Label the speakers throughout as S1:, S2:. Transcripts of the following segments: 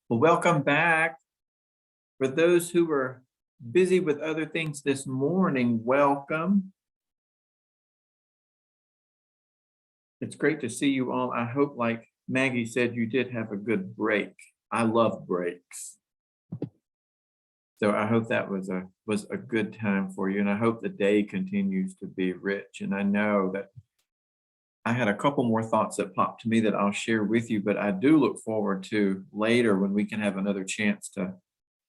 S1: Well, welcome back. For those who were busy with other things this morning, welcome. It's great to see you all. I hope, like Maggie said, you did have a good break. I love breaks. So I hope that was a good time for you. And I hope the day continues to be rich. And I know that I had a couple more thoughts that popped to me that I'll share with you, but I do look forward to later when we can have another chance to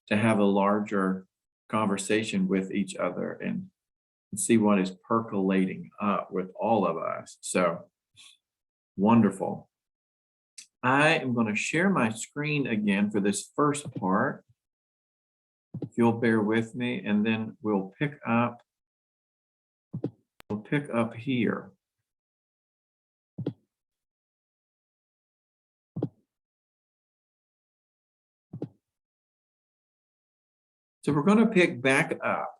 S1: have a larger conversation with each other and see what is percolating up with all of us. So wonderful. I am going to share my screen again for this first part, if you'll bear with me, and then we'll pick up here. So we're going to pick back up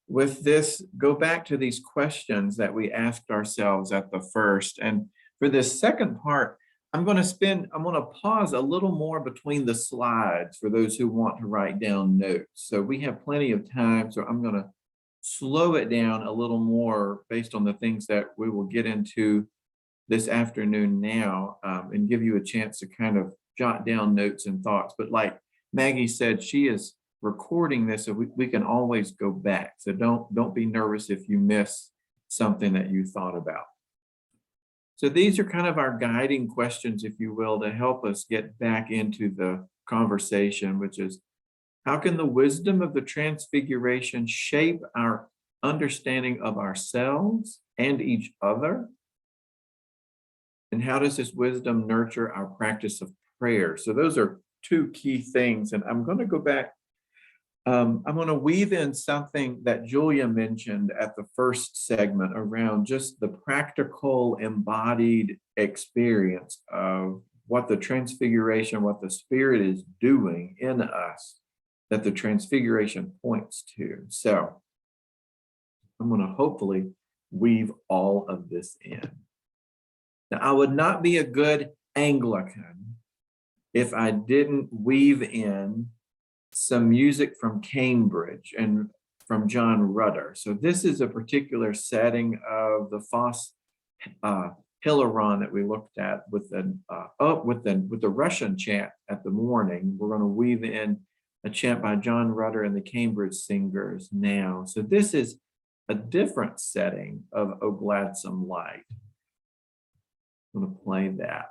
S1: with this, go back to these questions that we asked ourselves at the first. And for this second part, I'm going to pause a little more between the slides for those who want to write down notes. So we have plenty of time. So I'm going to slow it down a little more based on the things that we will get into this afternoon now, and give you a chance to kind of jot down notes and thoughts. But like Maggie said, she is recording this, so we can always go back. So don't be nervous if you miss something that you thought about. So these are kind of our guiding questions, if you will, to help us get back into the conversation, which is, how can the wisdom of the Transfiguration shape our understanding of ourselves and each other? And how does this wisdom nurture our practice of prayer? So those are two key things. And I'm going to go back. I'm going to weave in something that Julia mentioned at the first segment around just the practical embodied experience of what the Transfiguration, what the Spirit is doing in us, that the Transfiguration points to. So I'm going to hopefully weave all of this in. Now, I would not be a good Anglican if I didn't weave in some music from Cambridge and from John Rutter. So this is a particular setting of the Fos Hilaron that we looked at with the Russian chant at the morning. We're going to weave in a chant by John Rutter and the Cambridge Singers now. So this is a different setting of O Gladsome Light. I'm going to play that.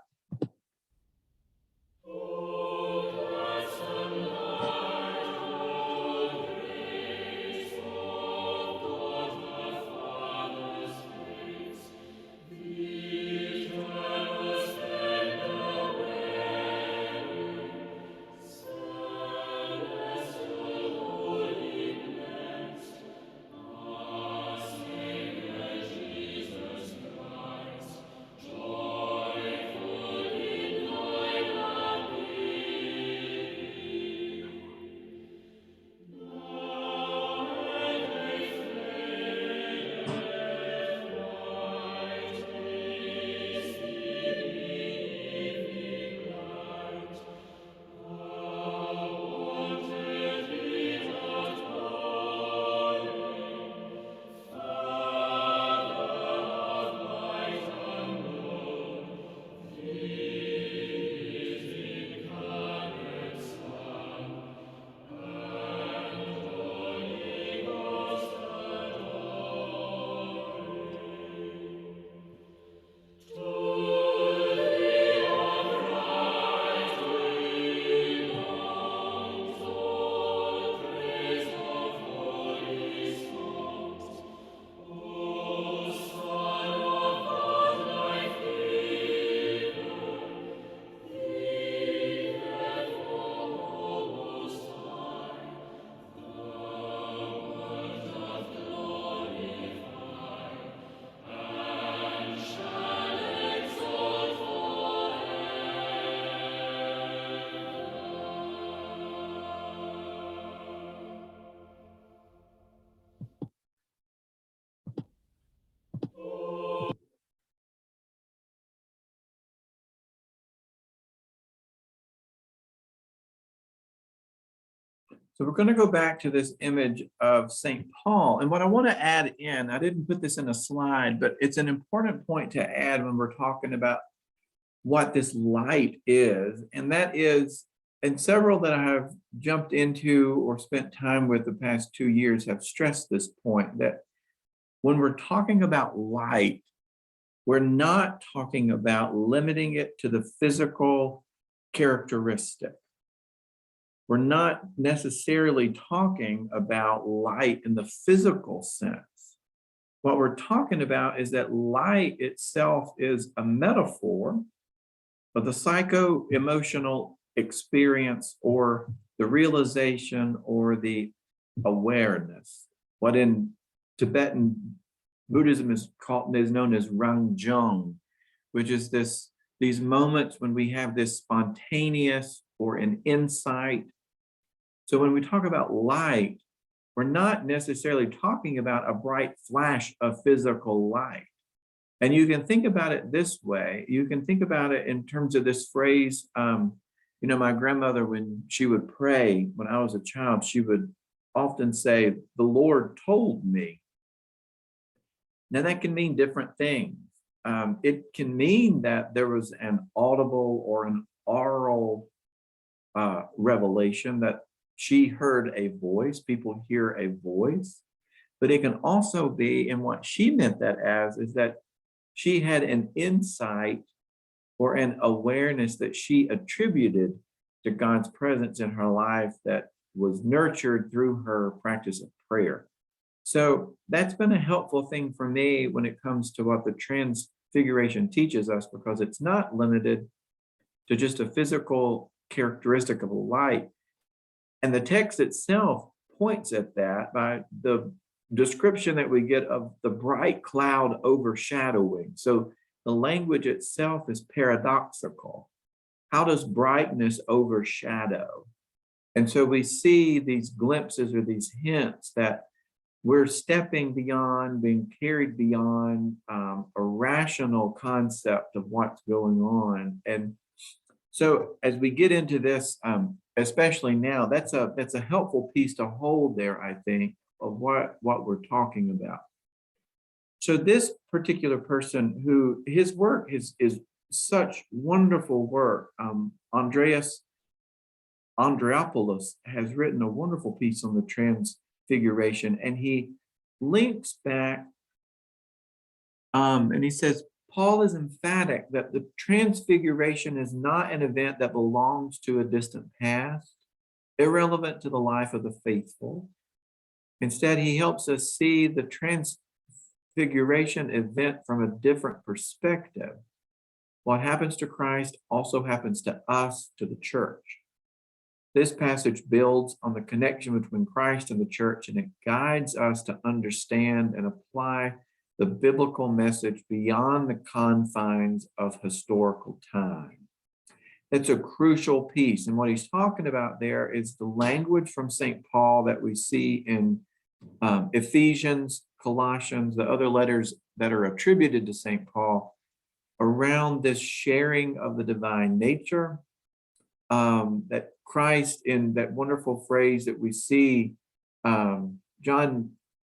S1: So we're going to go back to this image of St. Paul. And what I want to add in, I didn't put this in a slide, but it's an important point to add when we're talking about what this light is. And that is, and several that I have jumped into or spent time with the past 2 years have stressed this point, that when we're talking about light, we're not talking about limiting it to the physical characteristic. We're not necessarily talking about light in the physical sense. What we're talking about is that light itself is a metaphor of the psycho-emotional experience or the realization or the awareness. What in Tibetan Buddhism is known as rangjung, which is these moments when we have this spontaneous or an insight. So when we talk about light, we're not necessarily talking about a bright flash of physical light. And you can think about it this way. You can think about it in terms of this phrase. My grandmother, when she would pray, when I was a child, she would often say, "The Lord told me." Now that can mean different things. It can mean that there was an audible or an oral revelation, that she heard a voice, people hear a voice, but it can also be, and what she meant that as, is that she had an insight or an awareness that she attributed to God's presence in her life that was nurtured through her practice of prayer. So that's been a helpful thing for me when it comes to what the Transfiguration teaches us, because it's not limited to just a physical characteristic of a light. And the text itself points at that by the description that we get of the bright cloud overshadowing. So the language itself is paradoxical. How does brightness overshadow? And so we see these glimpses or these hints that we're stepping beyond, being carried beyond a rational concept of what's going on. And so as we get into this, especially now, that's a helpful piece to hold there, I think, of what we're talking about. So this particular person, who his work is such wonderful work, Andreopoulos has written a wonderful piece on the Transfiguration, and he links back, and he says, Paul is emphatic that the Transfiguration is not an event that belongs to a distant past, irrelevant to the life of the faithful. Instead, he helps us see the Transfiguration event from a different perspective. What happens to Christ also happens to us, to the church. This passage builds on the connection between Christ and the church, and it guides us to understand and apply the biblical message beyond the confines of historical time. It's a crucial piece. And what he's talking about there is the language from St. Paul that we see in Ephesians, Colossians, the other letters that are attributed to St. Paul, around this sharing of the divine nature, that Christ, in that wonderful phrase that we see, John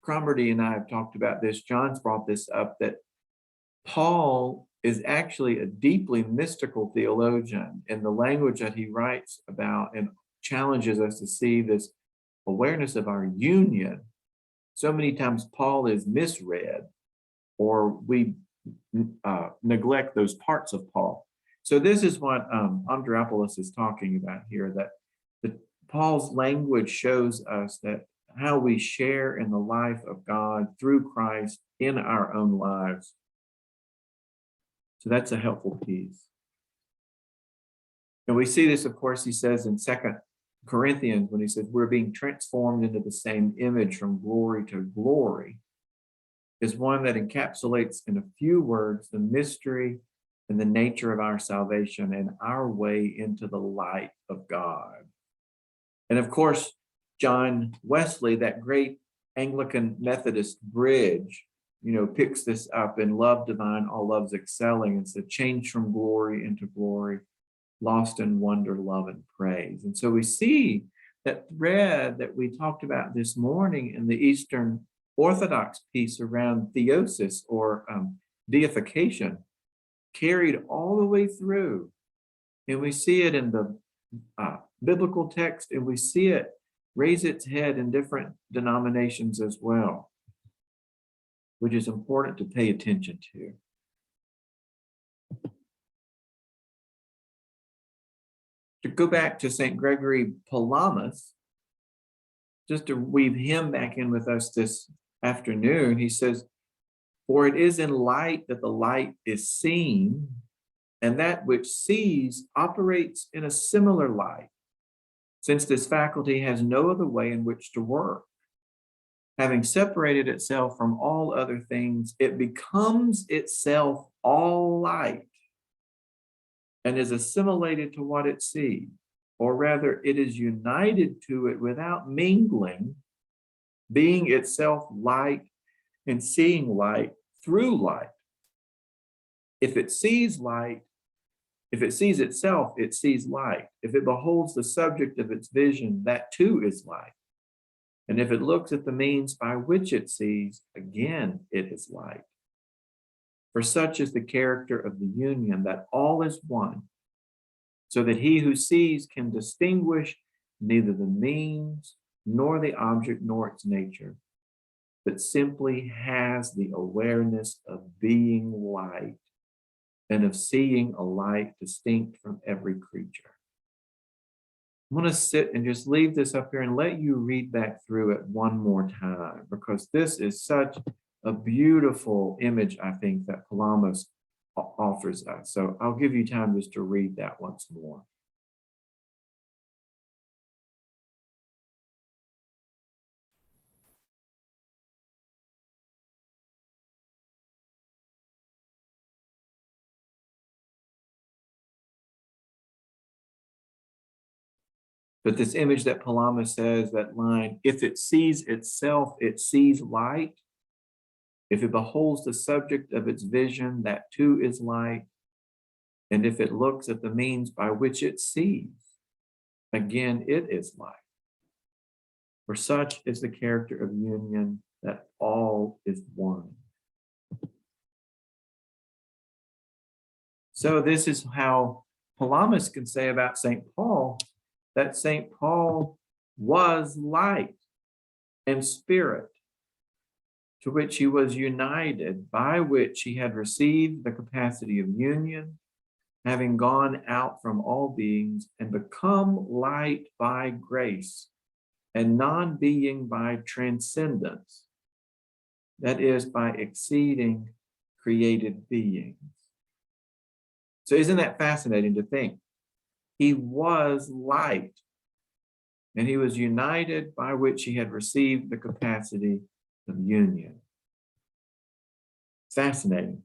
S1: Cromarty and I have talked about this, John's brought this up, that Paul is actually a deeply mystical theologian in the language that he writes about, and challenges us to see this awareness of our union. So many times Paul is misread, or we neglect those parts of Paul. So this is what Andreopoulos is talking about here, that Paul's language shows us that how we share in the life of God through Christ in our own lives. So that's a helpful piece. And we see this, of course, he says in 2 Corinthians, when he says we're being transformed into the same image from glory to glory, is one that encapsulates in a few words the mystery and the nature of our salvation and our way into the light of God. And of course, John Wesley, that great Anglican Methodist bridge, picks this up in love divine, all loves excelling. It's a change from glory into glory, lost in wonder, love, and praise. And so we see that thread that we talked about this morning in the Eastern Orthodox piece around theosis or deification carried all the way through. And we see it in the biblical text, and we see it raise its head in different denominations as well, which is important to pay attention to. To go back to St. Gregary Palamas, just to weave him back in with us this afternoon, he says, "For it is in light that the light is seen, and that which sees operates in a similar light, since this faculty has no other way in which to work. Having separated itself from all other things, it becomes itself all light and is assimilated to what it sees, or rather it is united to it without mingling, being itself light and seeing light through light. If it sees light, if it sees itself, it sees light. If it beholds the subject of its vision, that too is light. And if it looks at the means by which it sees, again it is light. For such is the character of the union, that all is one, so that he who sees can distinguish neither the means nor the object nor its nature, but simply has the awareness of being light and of seeing a light distinct from every creature." I'm going to sit and just leave this up here and let you read back through it one more time, because this is such a beautiful image, I think, that Palamas offers us. So I'll give you time just to read that once more. But this image that Palamas says, that line, if it sees itself, it sees light. If it beholds the subject of its vision, that too is light. And if it looks at the means by which it sees, again, it is light. For such is the character of union, that all is one. So this is how Palamas can say about St. Paul, that St. Paul was light and spirit, to which he was united, by which he had received the capacity of union, having gone out from all beings and become light by grace, and non-being by transcendence, that is, by exceeding created beings. So isn't that fascinating to think? He was light, and he was united, by which he had received the capacity of union. Fascinating.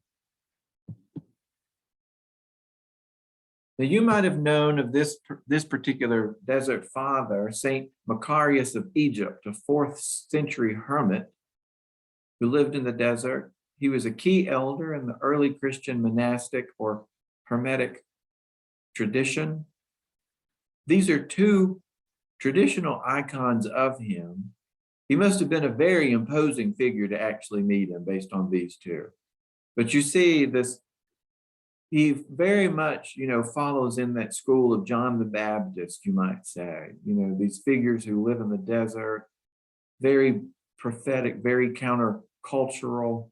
S1: Now, you might have known of this particular desert father, Saint Macarius of Egypt, a 4th century hermit who lived in the desert. He was a key elder in the early Christian monastic or hermetic tradition. These are two traditional icons of him. He must have been a very imposing figure to actually meet him based on these two. But you see this, he very much, follows in that school of John the Baptist, you might say. These figures who live in the desert, very prophetic, very countercultural.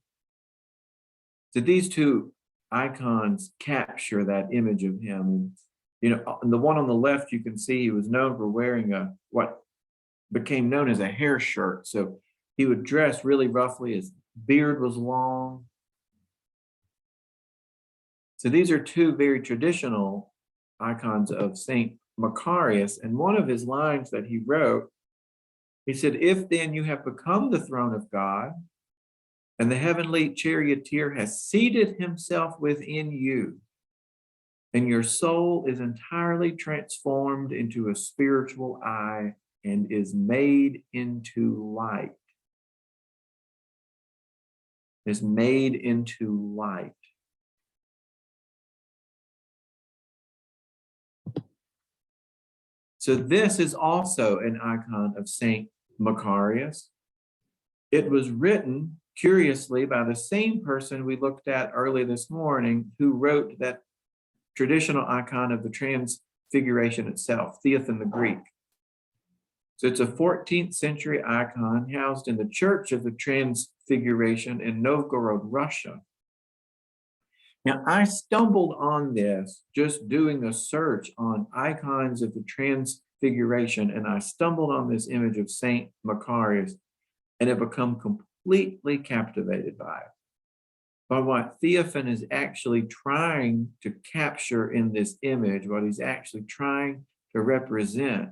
S1: So these two icons capture that image of him. And, the one on the left, you can see he was known for wearing what became known as a hair shirt. So he would dress really roughly, his beard was long. So these are two very traditional icons of Saint Macarius. And one of his lines that he wrote, he said, "If then you have become the throne of God, and the heavenly charioteer has seated himself within you, and your soul is entirely transformed into a spiritual eye and is made into light." Is made into light. So this is also an icon of Saint Macarius. It was written, curiously, by the same person we looked at early this morning, who wrote that traditional icon of the Transfiguration itself, Theophan the Greek. So it's a 14th century icon housed in the Church of the Transfiguration in Novgorod, Russia. Now, I stumbled on this just doing a search on icons of the Transfiguration, and I stumbled on this image of Saint Macarius, and have become completely captivated by what Theophan is actually trying to capture in this image. What he's actually trying to represent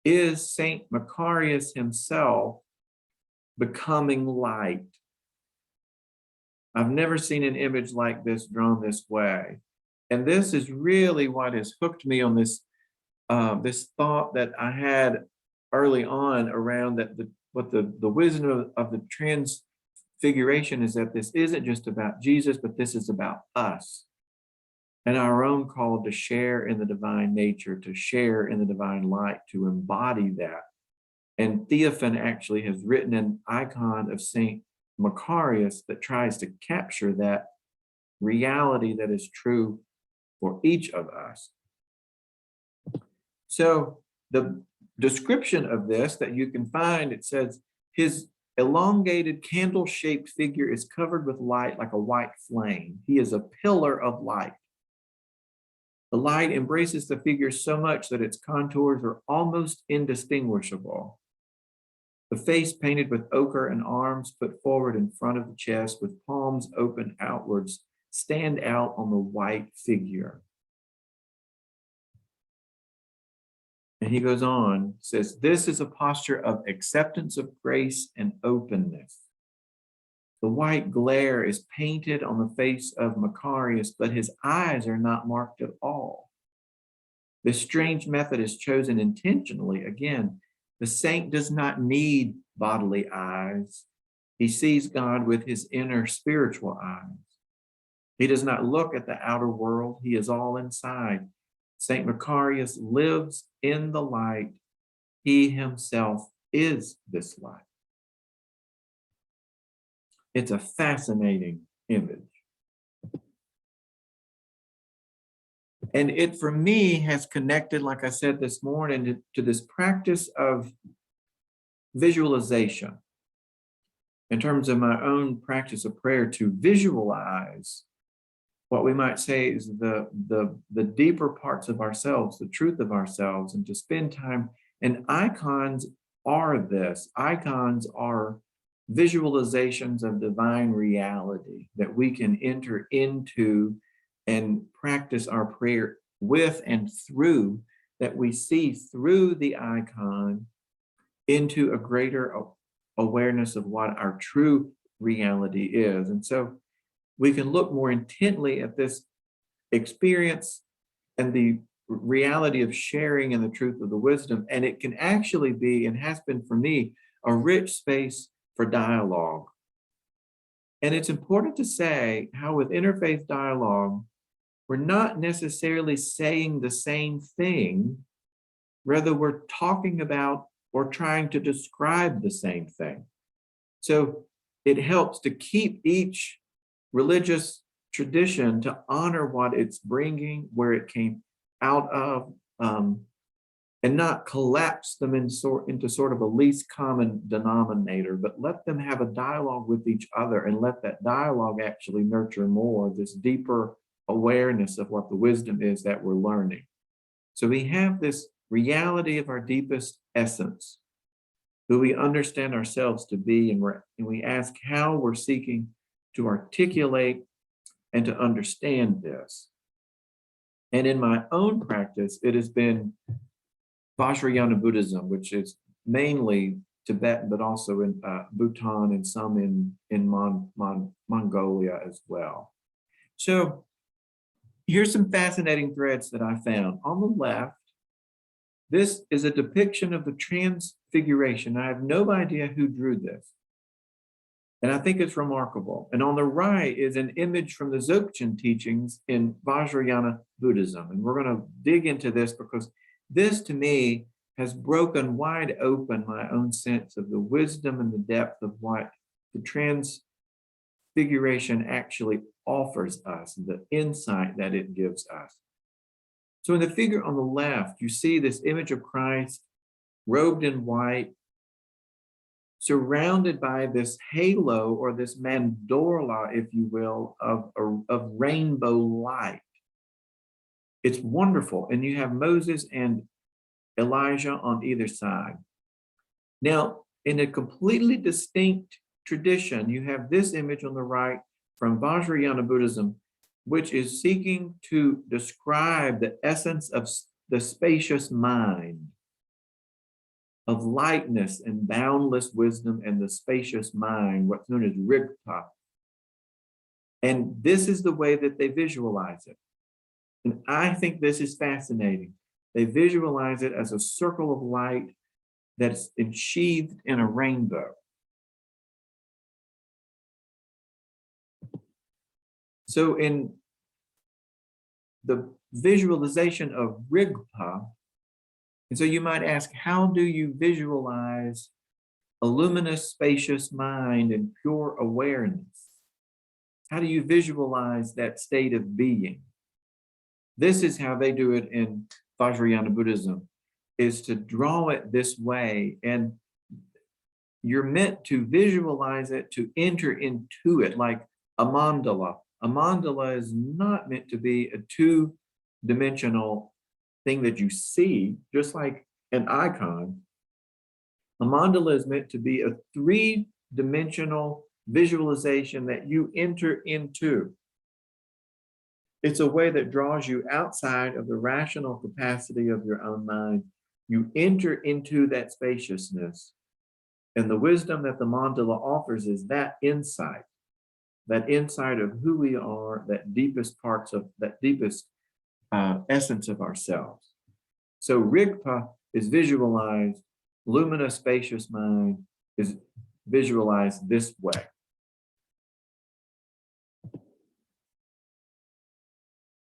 S1: is Saint Macarius himself becoming light. I've never seen an image like this drawn this way. And this is really what has hooked me on this, this thought that I had early on around that what the wisdom of the Transfiguration is, that this isn't just about Jesus, but this is about us and our own call to share in the divine nature, to share in the divine light, to embody that. And Theophan actually has written an icon of Saint Macarius that tries to capture that reality that is true for each of us. So the description of this that you can find, it says, his elongated candle-shaped figure is covered with light like a white flame. He is a pillar of light. The light embraces the figure so much that its contours are almost indistinguishable. The face painted with ochre and arms put forward in front of the chest with palms open outwards stand out on the white figure. And he goes on, says, this is a posture of acceptance of grace and openness. The white glare is painted on the face of Macarius, but his eyes are not marked at all. This strange method is chosen intentionally. Again, the saint does not need bodily eyes. He sees God with his inner spiritual eyes. He does not look at the outer world. He is all inside. Saint Macarius lives in the light. He himself is this light. It's a fascinating image. And it, for me, has connected, like I said this morning, to this practice of visualization. In terms of my own practice of prayer, to visualize what we might say is the deeper parts of ourselves, the truth of ourselves, and to spend time. And icons are this. Icons are visualizations of divine reality that we can enter into and practice our prayer with and through, that we see through the icon into a greater awareness of what our true reality is. And so we can look more intently at this experience and the reality of sharing in the truth of the wisdom. And it can actually be, and has been for me, a rich space for dialogue. And it's important to say how with interfaith dialogue, we're not necessarily saying the same thing. Rather, we're talking about or trying to describe the same thing. So it helps to keep each religious tradition to honor what it's bringing, where it came out of, and not collapse them into sort of a least common denominator, but let them have a dialogue with each other and let that dialogue actually nurture more of this deeper awareness of what the wisdom is that we're learning. So we have this reality of our deepest essence, who we understand ourselves to be, and we ask how we're seeking to articulate and to understand this. And in my own practice, it has been Vajrayana Buddhism, which is mainly Tibetan, but also in Bhutan and some in Mongolia as well. So here's some fascinating threads that I found. On the left, this is a depiction of the Transfiguration. I have no idea who drew this, and I think it's remarkable. And on the right is an image from the Dzogchen teachings in Vajrayana Buddhism. And we're going to dig into this because this to me has broken wide open my own sense of the wisdom and the depth of what the Transfiguration actually offers us, the insight that it gives us. So in the figure on the left, you see this image of Christ robed in white, surrounded by this halo or this mandorla, if you will, of rainbow light. It's wonderful. And you have Moses and Elijah on either side. Now, in a completely distinct tradition, you have this image on the right from Vajrayana Buddhism, which is seeking to describe the essence of the spacious mind, of lightness and boundless wisdom and the spacious mind, what's known as Rigpa. And this is the way that they visualize it. And I think this is fascinating. They visualize it as a circle of light that's ensheathed in a rainbow. So in the visualization of Rigpa, and so you might ask, how do you visualize a luminous, spacious mind and pure awareness? How do you visualize that state of being? This is how they do it in Vajrayana Buddhism, is to draw it this way. And you're meant to visualize it, to enter into it like a mandala. A mandala is not meant to be a two-dimensional thing that you see, just like an icon. A mandala is meant to be a three-dimensional visualization that you enter into. It's a way that draws you outside of the rational capacity of your own mind. You enter into that spaciousness. And the wisdom that the mandala offers is that insight of who we are, that deepest parts of that deepest essence of ourselves. So Rigpa is visualized, luminous, spacious mind is visualized this way.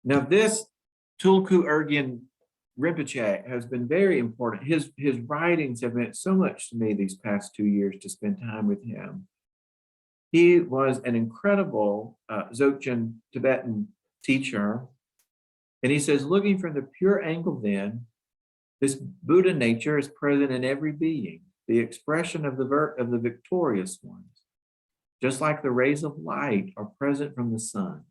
S1: Now this Tulku Urgyen Rinpoche has been very important. His writings have meant so much to me these past 2 years to spend time with him. He was an incredible Dzogchen Tibetan teacher. And he says, looking from the pure angle then, this Buddha nature is present in every being, the expression of the victorious ones. Just like the rays of light are present from the sun.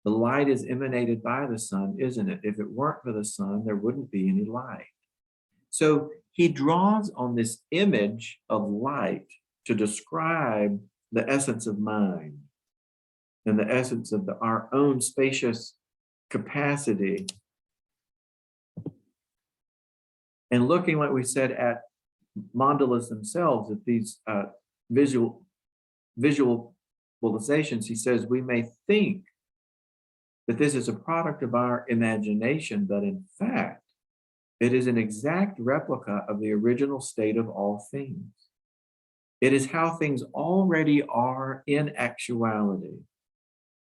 S1: The light is emanated by the sun, isn't it? If it weren't for the sun, there wouldn't be any light. So he draws on this image of light to describe the essence of mind and the essence of our own spacious capacity. And looking, like we said, at mandalas themselves, at these visualizations, he says, we may think that this is a product of our imagination, but in fact, it is an exact replica of the original state of all things. It is how things already are in actuality,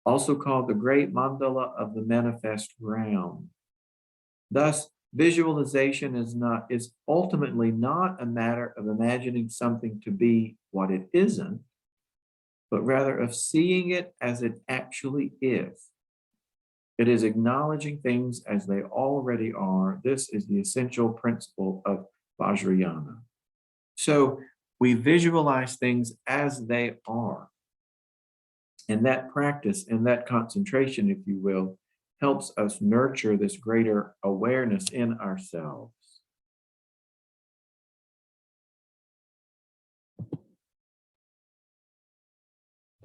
S1: also called the great mandala of the manifest realm. Thus, visualization is ultimately not a matter of imagining something to be what it isn't, but rather of seeing it as it actually is. It is acknowledging things as they already are. This is the essential principle of Vajrayana. So we visualize things as they are. And that practice and that concentration, if you will, helps us nurture this greater awareness in ourselves.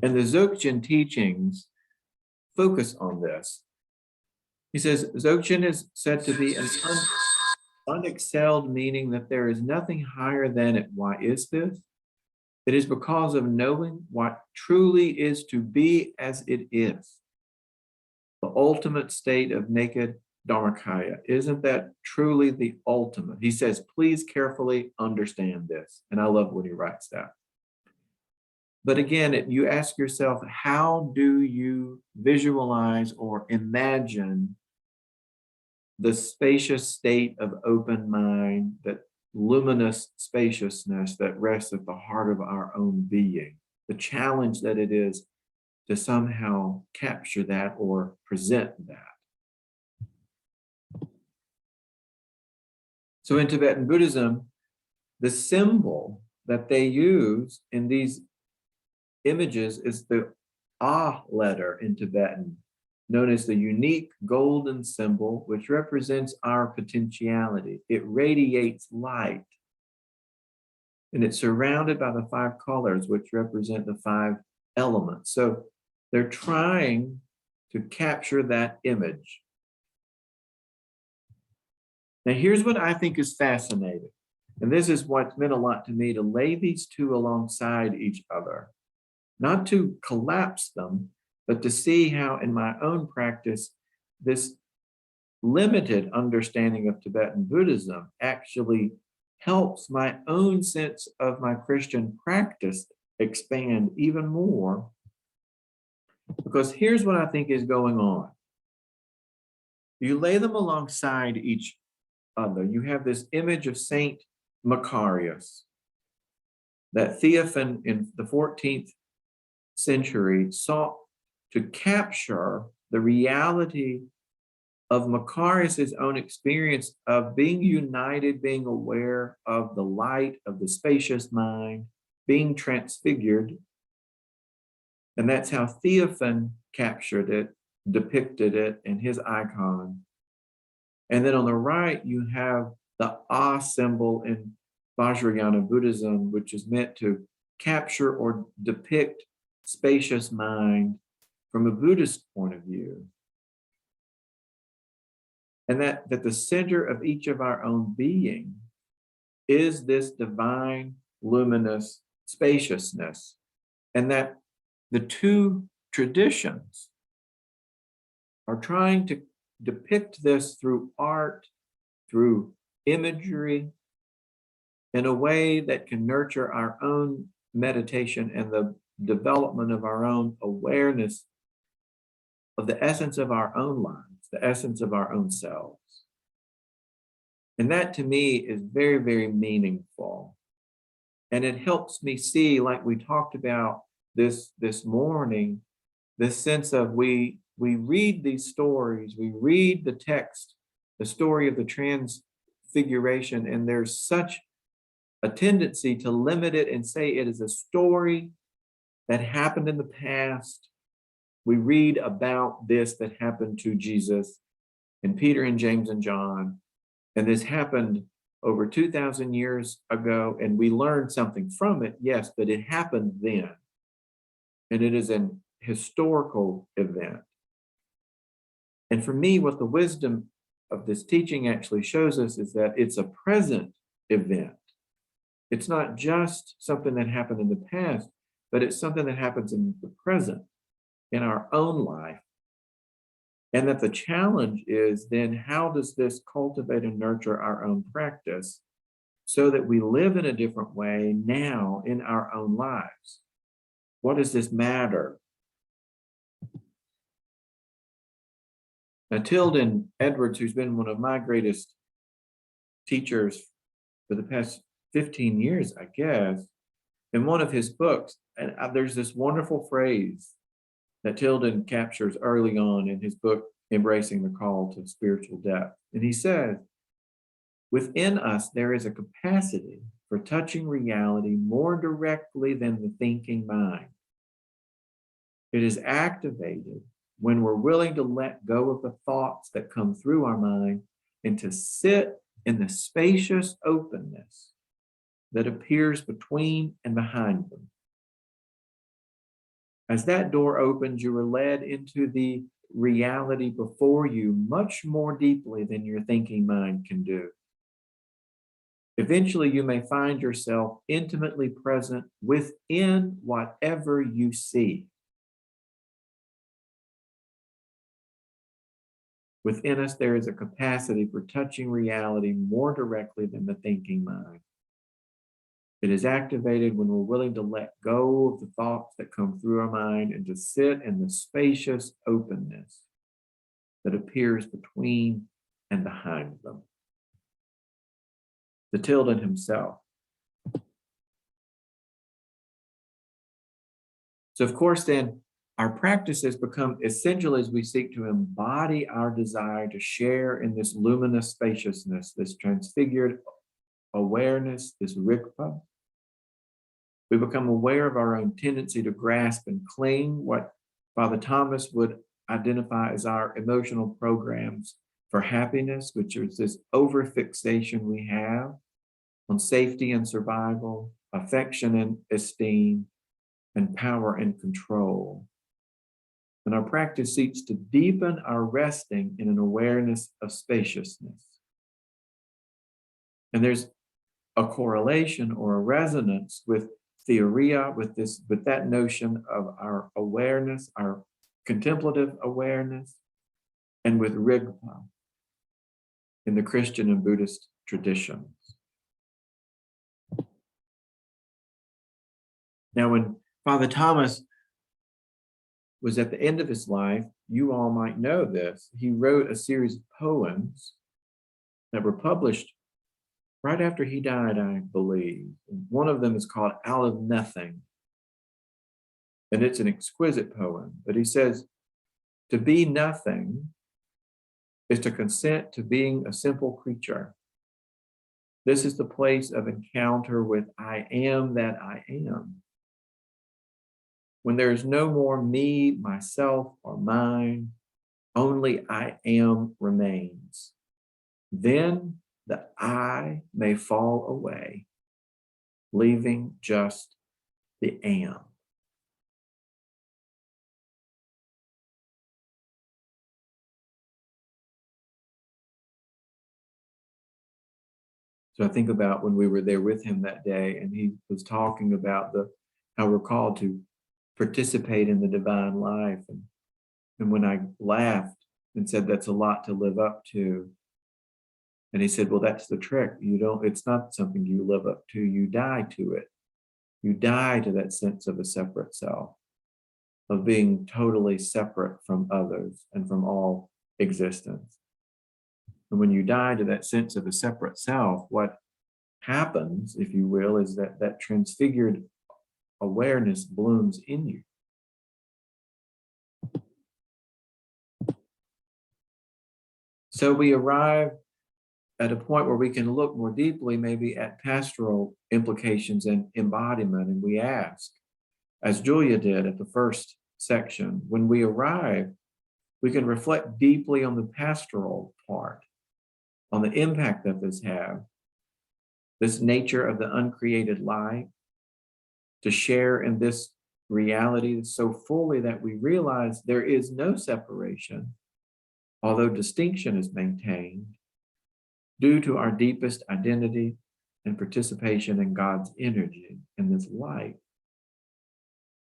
S1: And the Dzogchen teachings focus on this. He says, Dzogchen is said to be an unexcelled, meaning that there is nothing higher than it. Why is this? It is because of knowing what truly is to be as it is. The ultimate state of naked Dharmakaya. Isn't that truly the ultimate? He says, please carefully understand this. And I love when he writes that. But again, you ask yourself, how do you visualize or imagine the spacious state of open mind, that luminous spaciousness that rests at the heart of our own being, the challenge that it is to somehow capture that or present that. So in Tibetan Buddhism, the symbol that they use in these images is the Ah letter in Tibetan, known as the unique golden symbol, which represents our potentiality. It radiates light, and it's surrounded by the 5 colors, which represent the 5 elements. So they're trying to capture that image. Now, here's what I think is fascinating. And this is what's meant a lot to me, to lay these two alongside each other, not to collapse them, but to see how in my own practice, this limited understanding of Tibetan Buddhism actually helps my own sense of my Christian practice expand even more. Because here's what I think is going on. You lay them alongside each other. You have this image of Saint Macarius, that Theophan in the 14th century sought to capture the reality of Macarius's own experience of being united, being aware of the light of the spacious mind, being transfigured. And that's how Theophan captured it, depicted it in his icon. And then on the right, you have the Ah symbol in Vajrayana Buddhism, which is meant to capture or depict spacious mind from a Buddhist point of view. And that the center of each of our own being is this divine, luminous spaciousness. And that the two traditions are trying to depict this through art, through imagery, in a way that can nurture our own meditation and the development of our own awareness of the essence of our own lives, the essence of our own selves. And that to me is very, very meaningful. And it helps me see, like we talked about this morning, this sense of we read these stories, we read the text, the story of the Transfiguration, and there's such a tendency to limit it and say it is a story that happened in the past. We read about this that happened to Jesus and Peter and James and John, and this happened over 2,000 years ago, and we learned something from it, yes, but it happened then. And it is an historical event. And for me, what the wisdom of this teaching actually shows us is that it's a present event. It's not just something that happened in the past, but it's something that happens in the present, in our own life. And that the challenge is then, how does this cultivate and nurture our own practice so that we live in a different way now in our own lives? What does this matter? Now, Tilden Edwards, who's been one of my greatest teachers for the past 15 years, I guess, in one of his books, and there's this wonderful phrase that Tilden captures early on in his book, Embracing the Call to Spiritual Depth. And he says, within us, there is a capacity for touching reality more directly than the thinking mind. It is activated when we're willing to let go of the thoughts that come through our mind and to sit in the spacious openness that appears between and behind them. As that door opens, you are led into the reality before you much more deeply than your thinking mind can do. Eventually, you may find yourself intimately present within whatever you see. Within us, there is a capacity for touching reality more directly than the thinking mind. It is activated when we're willing to let go of the thoughts that come through our mind and to sit in the spacious openness that appears between and behind them. The Tilden himself. So of course, then our practices become essential as we seek to embody our desire to share in this luminous spaciousness, this transfigured awareness, this rikpa. We become aware of our own tendency to grasp and cling, what Father Thomas would identify as our emotional programs for happiness, which is this overfixation we have on safety and survival, affection and esteem, and power and control. And our practice seeks to deepen our resting in an awareness of spaciousness. And there's a correlation or a resonance with theoria, with that notion of our awareness, our contemplative awareness, and with rigpa in the Christian and Buddhist traditions. Now, when Father Thomas was at the end of his life, you all might know this, he wrote a series of poems that were published right after he died, I believe. One of them is called Out of Nothing. And it's an exquisite poem, but he says, to be nothing is to consent to being a simple creature. This is the place of encounter with I am that I am. When there is no more me, myself, or mine, only I am remains. Then the I may fall away, leaving just the am. So I think about when we were there with him that day, and he was talking about how we're called to participate in the divine life. And when I laughed and said, that's a lot to live up to. And he said, well, that's the trick. It's not something you live up to, you die to it. You die to that sense of a separate self, of being totally separate from others and from all existence. And when you die to that sense of a separate self, what happens, if you will, is that transfigured awareness blooms in you. So we arrive at a point where we can look more deeply maybe at pastoral implications and embodiment, and we ask, as Julia did at the first section, when we arrive, we can reflect deeply on the pastoral part, on the impact that this has, this nature of the uncreated life, to share in this reality so fully that we realize there is no separation, although distinction is maintained, due to our deepest identity and participation in God's energy in this life.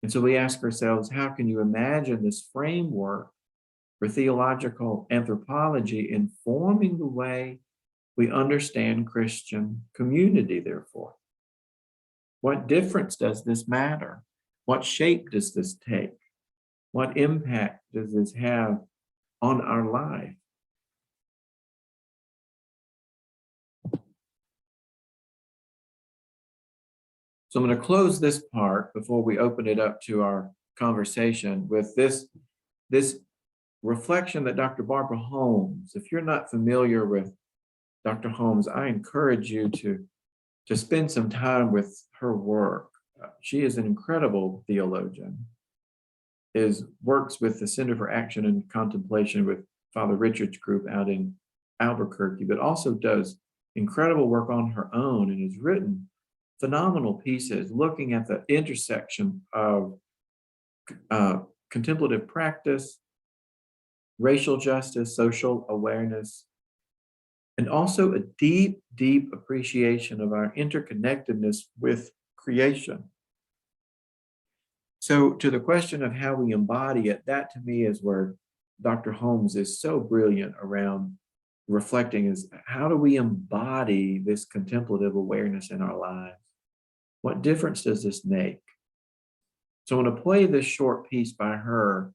S1: And so we ask ourselves, how can you imagine this framework for theological anthropology informing the way we understand Christian community, therefore? What difference does this matter? What shape does this take? What impact does this have on our life? So I'm going to close this part before we open it up to our conversation with this reflection that Dr. Barbara Holmes, if you're not familiar with Dr. Holmes, I encourage you to spend some time with her work. She is an incredible theologian, works with the Center for Action and Contemplation with Father Richard's group out in Albuquerque, but also does incredible work on her own and has written phenomenal pieces looking at the intersection of contemplative practice, racial justice, social awareness, and also a deep, deep appreciation of our interconnectedness with creation. So to the question of how we embody it, that to me is where Dr. Holmes is so brilliant around reflecting, is how do we embody this contemplative awareness in our lives? What difference does this make? So I'm going to play this short piece by her,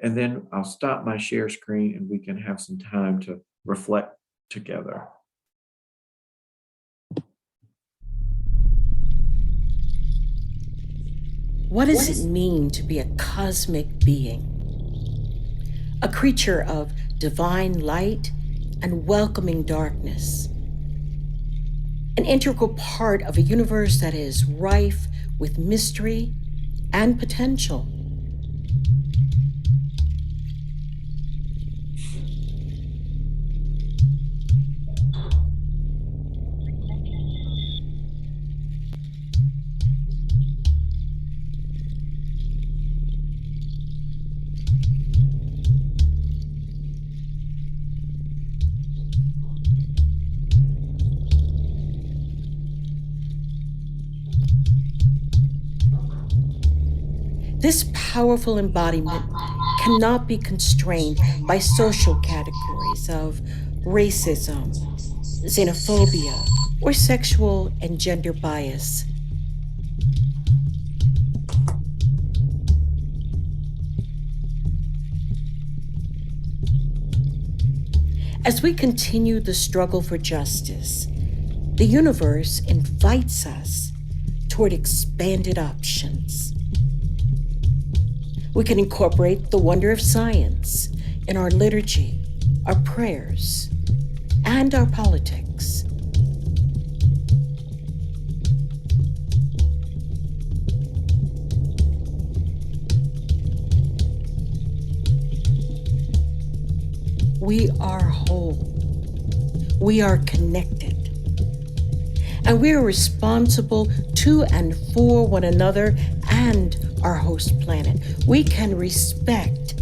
S1: and then I'll stop my share screen and we can have some time to reflect together.
S2: What does it mean to be a cosmic being? A creature of divine light and welcoming darkness. An integral part of a universe that is rife with mystery and potential. This powerful embodiment cannot be constrained by social categories of racism, xenophobia, or sexual and gender bias. As we continue the struggle for justice, the universe invites us toward expanded options. We can incorporate the wonder of science in our liturgy, our prayers, and our politics. We are whole. We are connected. And we are responsible to and for one another and our host planet. We can respect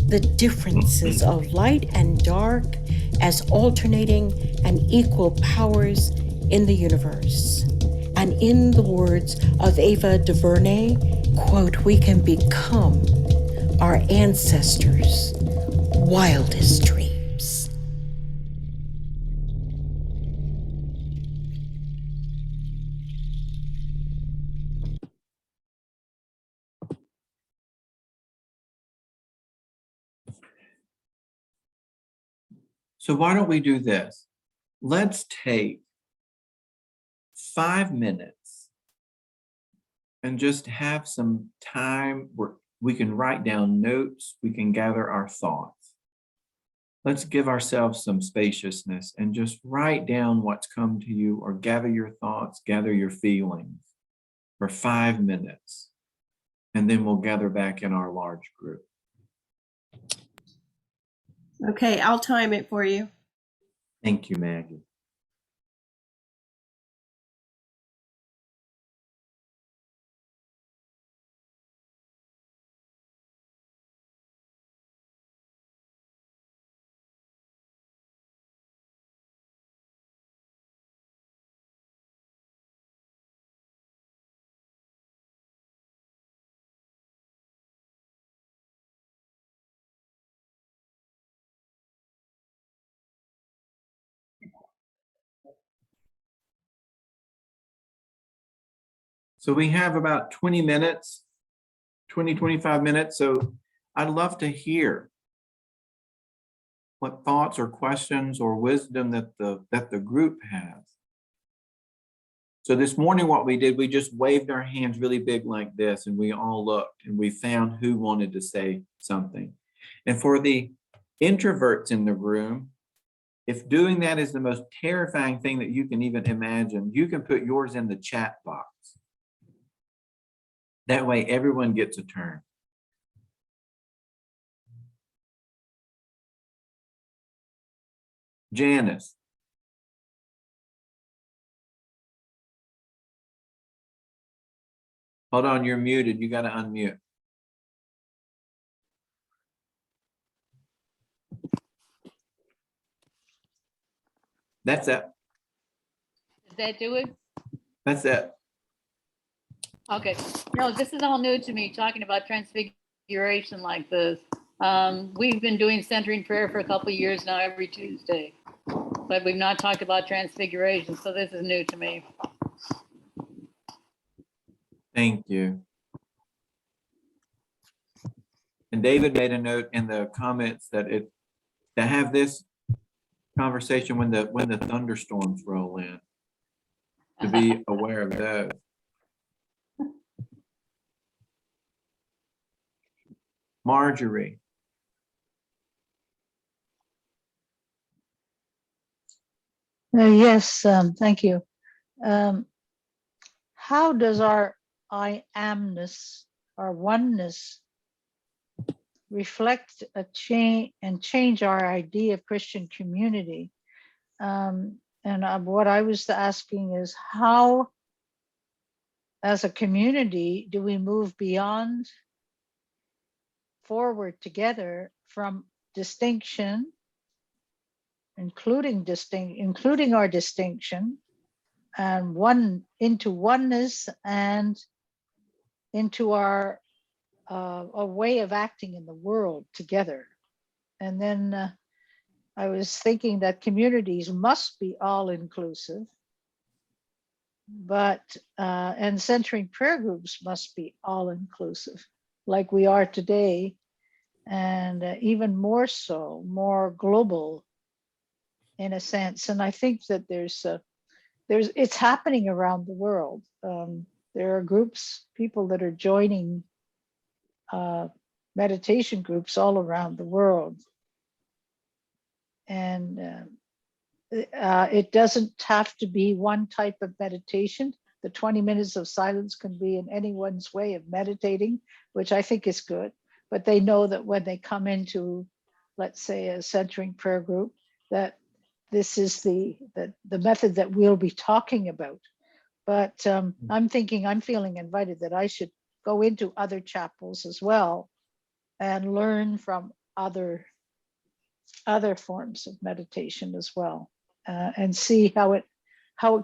S2: the differences of light and dark as alternating and equal powers in the universe. And in the words of Ava DuVernay, quote, we can become our ancestors' wildest dreams.
S1: So why don't we do this? Let's take 5 minutes and just have some time where we can write down notes, we can gather our thoughts. Let's give ourselves some spaciousness and just write down what's come to you, or gather your thoughts, gather your feelings for 5 minutes. And then we'll gather back in our large group.
S3: Okay, I'll time it for you.
S1: Thank you, Maggie. So we have about 20 minutes, 25 minutes. So I'd love to hear what thoughts or questions or wisdom that the group has. So this morning, what we did, we just waved our hands really big like this, and we all looked and we found who wanted to say something. And for the introverts in the room, if doing that is the most terrifying thing that you can even imagine, you can put yours in the chat box. That way everyone gets a turn. Janice. Hold on, you're muted. You got to unmute. That's it.
S4: Does that do it?
S1: That's it.
S4: Okay. No, this is all new to me, talking about transfiguration like this. We've been doing centering prayer for a couple of years now, every Tuesday, but we've not talked about transfiguration, so this is new to me.
S1: Thank you. And David made a note in the comments that to have this conversation when the thunderstorms roll in, to be aware of those. Marjorie.
S5: Yes, thank you. How does our I amness, our oneness, reflect a change and change our idea of Christian community? What I was asking is, how, as a community, do we move beyond, forward together from distinction, including our distinction, and one into oneness and into our a way of acting in the world together. And then I was thinking that communities must be all inclusive, but and centering prayer groups must be all inclusive, like we are today, and even more so, more global in a sense. And I think that it's happening around the world. There are people that are joining meditation groups all around the world. And it doesn't have to be one type of meditation. The 20 minutes of silence can be in anyone's way of meditating, which I think is good. But they know that when they come into, let's say, a centering prayer group, that this is the method that we'll be talking about. But I'm feeling invited that I should go into other chapels as well and learn from other forms of meditation as well, and see how it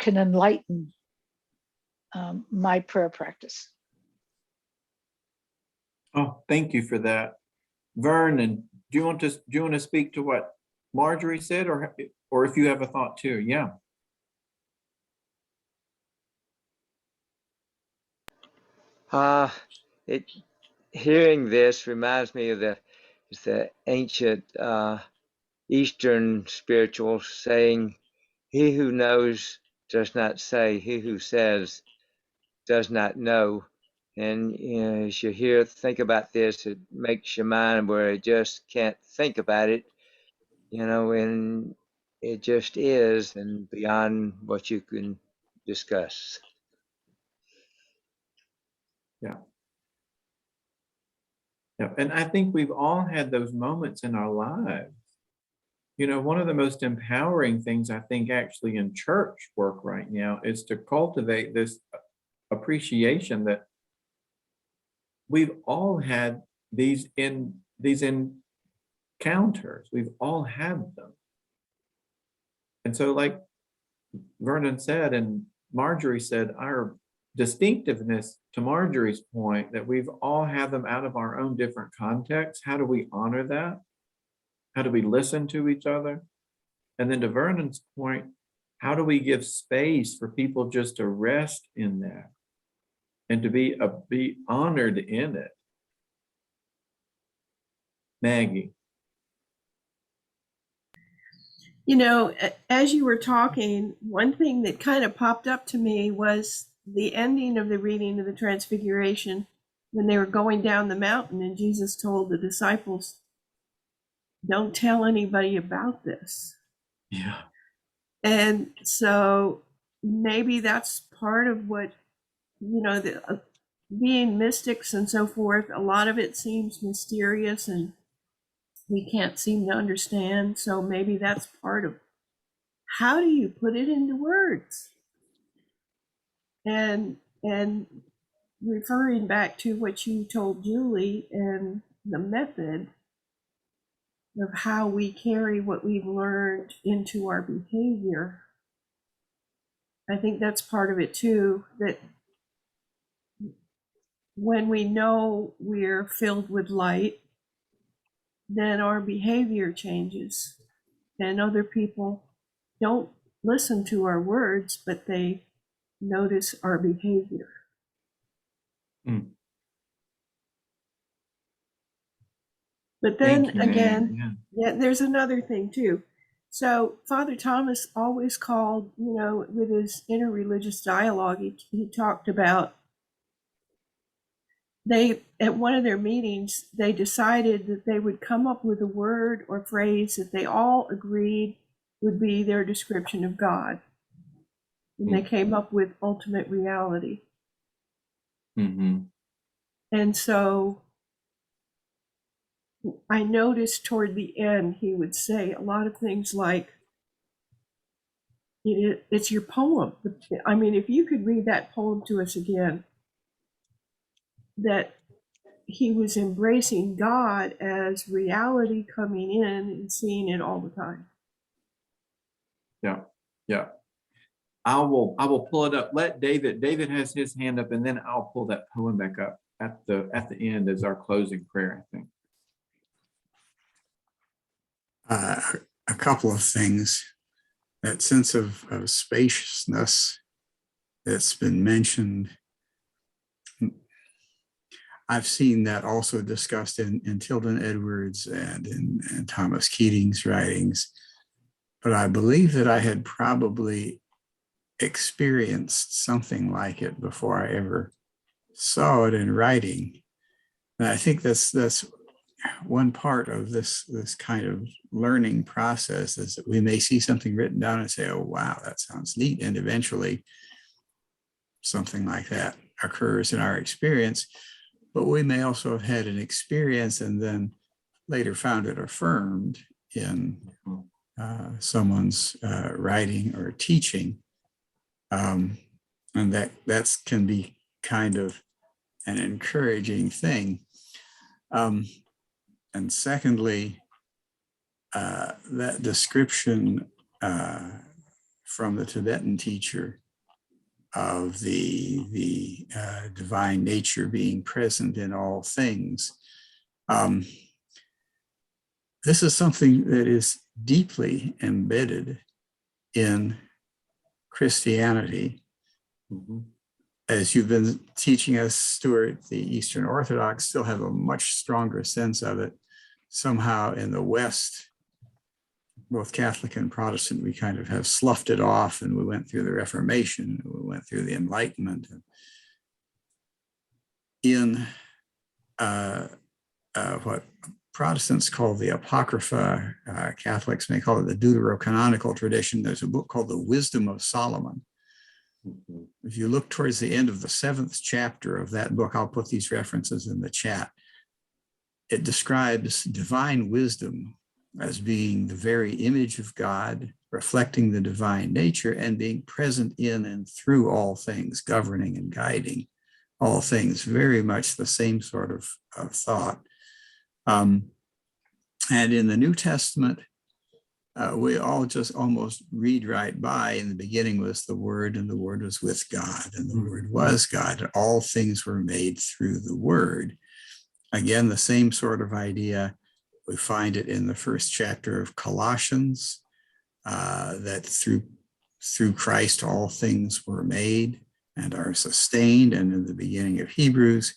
S5: can enlighten my prayer practice.
S1: Oh, thank you for that. Vernon, do you want to speak to what Marjorie said, or if you have a thought too? Yeah.
S6: Hearing this reminds me of the ancient Eastern spiritual saying, "He who knows does not say; he who says does not know." And as you think about this, it makes your mind where it just can't think about it, and it just is, and beyond what you can discuss.
S1: Yeah. Yeah. And I think we've all had those moments in our lives. One of the most empowering things I think actually in church work right now is to cultivate this appreciation that we've all had these encounters. We've all had them. And so, like Vernon said, and Marjorie said, our distinctiveness, to Marjorie's point, that we've all had them out of our own different contexts. How do we honor that? How do we listen to each other? And then to Vernon's point, how do we give space for people just to rest in that and to be honored in it? Maggie.
S3: As you were talking, one thing that kind of popped up to me was the ending of the reading of the Transfiguration, when they were going down the mountain and Jesus told the disciples, "Don't tell anybody about this."
S1: Yeah.
S3: And so maybe that's part of what, being mystics and so forth, a lot of it seems mysterious and we can't seem to understand. So maybe that's part of, how do you put it into words? And referring back to what you told Julie and the method of how we carry what we've learned into our behavior, I think that's part of it too, that when we know we're filled with light, then our behavior changes, and other people don't listen to our words, but they notice our behavior. But then again, there's another thing too. So Father Thomas always called, with his interreligious dialogue, he talked about at one of their meetings, they decided that they would come up with a word or phrase that they all agreed would be their description of God. And they came up with ultimate reality.
S1: Mm-hmm.
S3: And so I noticed toward the end, he would say a lot of things like, it's your poem. I mean, if you could read that poem to us again, that he was embracing God as reality coming in and seeing it all the time.
S1: Yeah. Yeah. I will pull it up. Let David has his hand up, and then I'll pull that poem back up at the end as our closing prayer, I think.
S7: A couple of things. That sense of spaciousness that's been mentioned. I've seen that also discussed in Tilden Edwards and in Thomas Keating's writings. But I believe that I had probably experienced something like it before I ever saw it in writing. And I think that's one part of this kind of learning process, is that we may see something written down and say, oh, wow, that sounds neat. And eventually something like that occurs in our experience. But we may also have had an experience and then later found it affirmed in someone's writing or teaching. And that can be kind of an encouraging thing. And secondly, that description from the Tibetan teacher of the divine nature being present in all things. This is something that is deeply embedded in Christianity.
S1: Mm-hmm.
S7: As you've been teaching us, Stuart, the Eastern Orthodox still have a much stronger sense of it. Somehow in the West, both Catholic and Protestant, we kind of have sloughed it off, and we went through the Reformation, we went through the Enlightenment. In what Protestants call the Apocrypha, Catholics may call it the Deuterocanonical tradition, there's a book called The Wisdom of Solomon. Mm-hmm. If you look towards the end of the 7th chapter of that book, I'll put these references in the chat. It describes divine wisdom as being the very image of God, reflecting the divine nature, and being present in and through all things, governing and guiding all things. Very much the same sort of thought. And in the New Testament, we all just almost read right by. In the beginning was the Word, and the Word was with God, and the Word was God. And all things were made through the Word. Again, the same sort of idea. We find it in the first chapter of Colossians, that through Christ all things were made and are sustained. And in the beginning of Hebrews,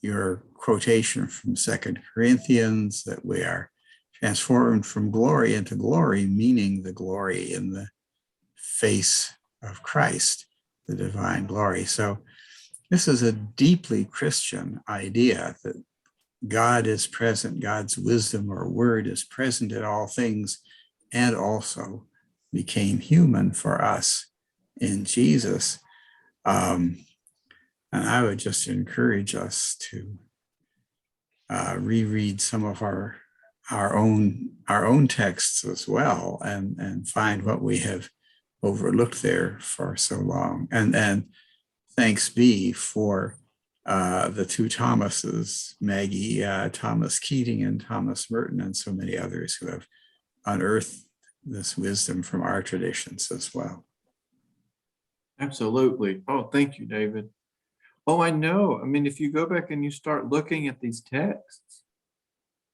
S7: your quotation from 2 Corinthians, that we are transformed from glory into glory, meaning the glory in the face of Christ, the divine glory. So this is a deeply Christian idea that God is present, God's wisdom or word is present in all things, and also became human for us in Jesus. And I would just encourage us to reread some of our own texts as well, and find what we have overlooked there for so long. And thanks be for the two Thomases, Maggie, Thomas Keating and Thomas Merton, and so many others who have unearthed this wisdom from our traditions as well.
S1: Absolutely. Oh, thank you, David. Oh, I know. I mean, if you go back and you start looking at these texts,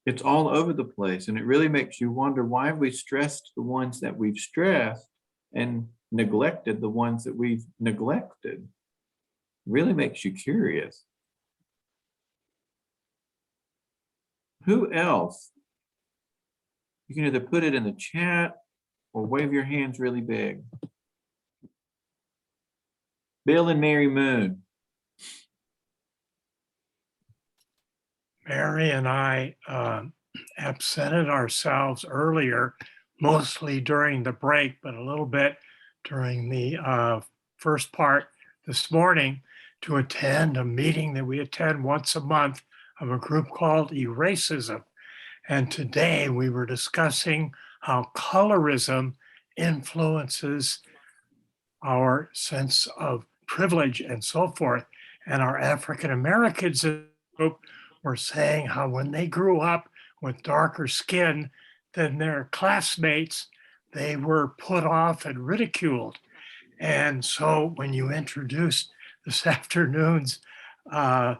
S1: it's all over the place. And it really makes you wonder, why have we stressed the ones that we've stressed and neglected the ones that we've neglected? Really makes you curious. Who else? You can either put it in the chat or wave your hands really big. Bill and Mary Moon.
S8: Mary and I absented ourselves earlier, mostly during the break, but a little bit during the first part this morning to attend a meeting that we attend once a month of a group called Eracism. And today we were discussing how colorism influences our sense of privilege and so forth. And our African Americans in the group were saying how when they grew up with darker skin than their classmates, they were put off and ridiculed. And so when you introduced this afternoon's part,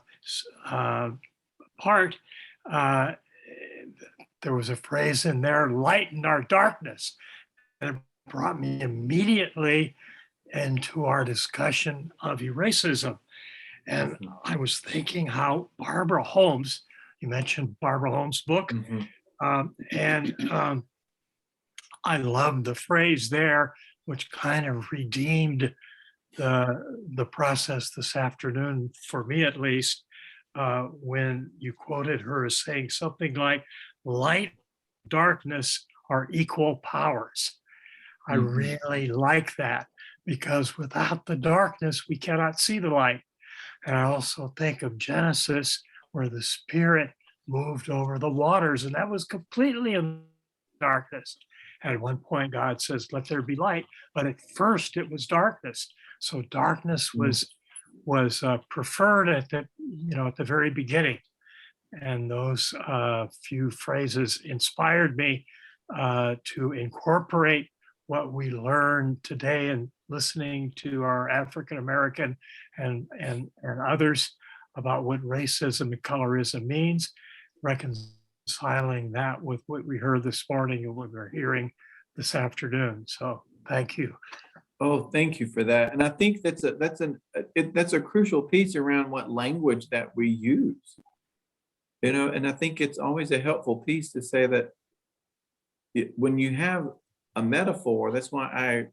S8: there was a phrase in there, lighten our darkness. And it brought me immediately into our discussion of eracism. And I was thinking how Barbara Holmes, you mentioned Barbara Holmes' book, I love the phrase there, which kind of redeemed the process this afternoon, for me at least, when you quoted her as saying something like, light, darkness are equal powers. I really like that, because without the darkness, we cannot see the light. And I also think of Genesis, where the Spirit moved over the waters, and that was completely in darkness. And at one point, God says, let there be light. But at first, it was darkness. So darkness was preferred at the very beginning. And those few phrases inspired me to incorporate what we learned today and listening to our African American and others about what racism and colorism means, reconciling that with what we heard this morning and what we're hearing this afternoon. So thank you.
S1: Oh, thank you for that. And I think that's a crucial piece around what language that we use. And I think it's always a helpful piece to say that when you have a metaphor, that's why I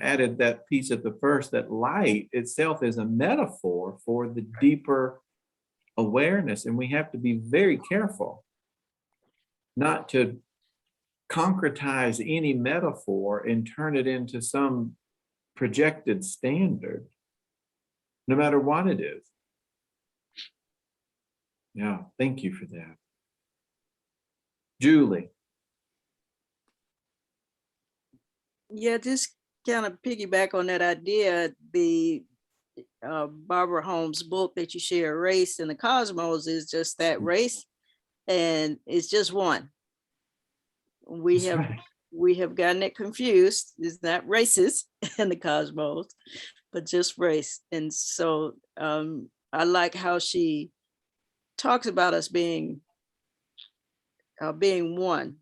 S1: added that piece at the first, that light itself is a metaphor for the deeper awareness. And we have to be very careful not to concretize any metaphor and turn it into some projected standard, no matter what it is. Yeah, thank you for that. Julie.
S9: Yeah, just kind of piggyback on that idea. The Barbara Holmes book that you share, Race in the Cosmos, is just that, race, and it's just one. We have gotten it confused. It's not races in the cosmos, but just race. And so I like how she talks about us being one,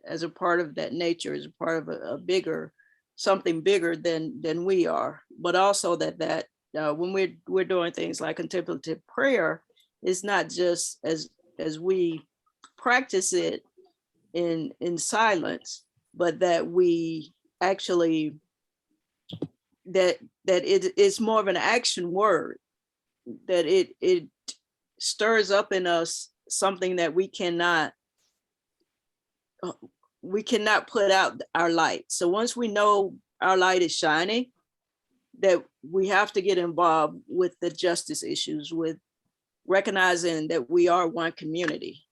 S9: as a part of that nature, as a part of a bigger, something bigger than we are. But also that when we're doing things like contemplative prayer, it's not just as we practice it in silence, but that we actually, that it is more of an action word, that it stirs up in us something that we cannot put out our light. So once we know our light is shining, that we have to get involved with the justice issues, with recognizing that we are one community.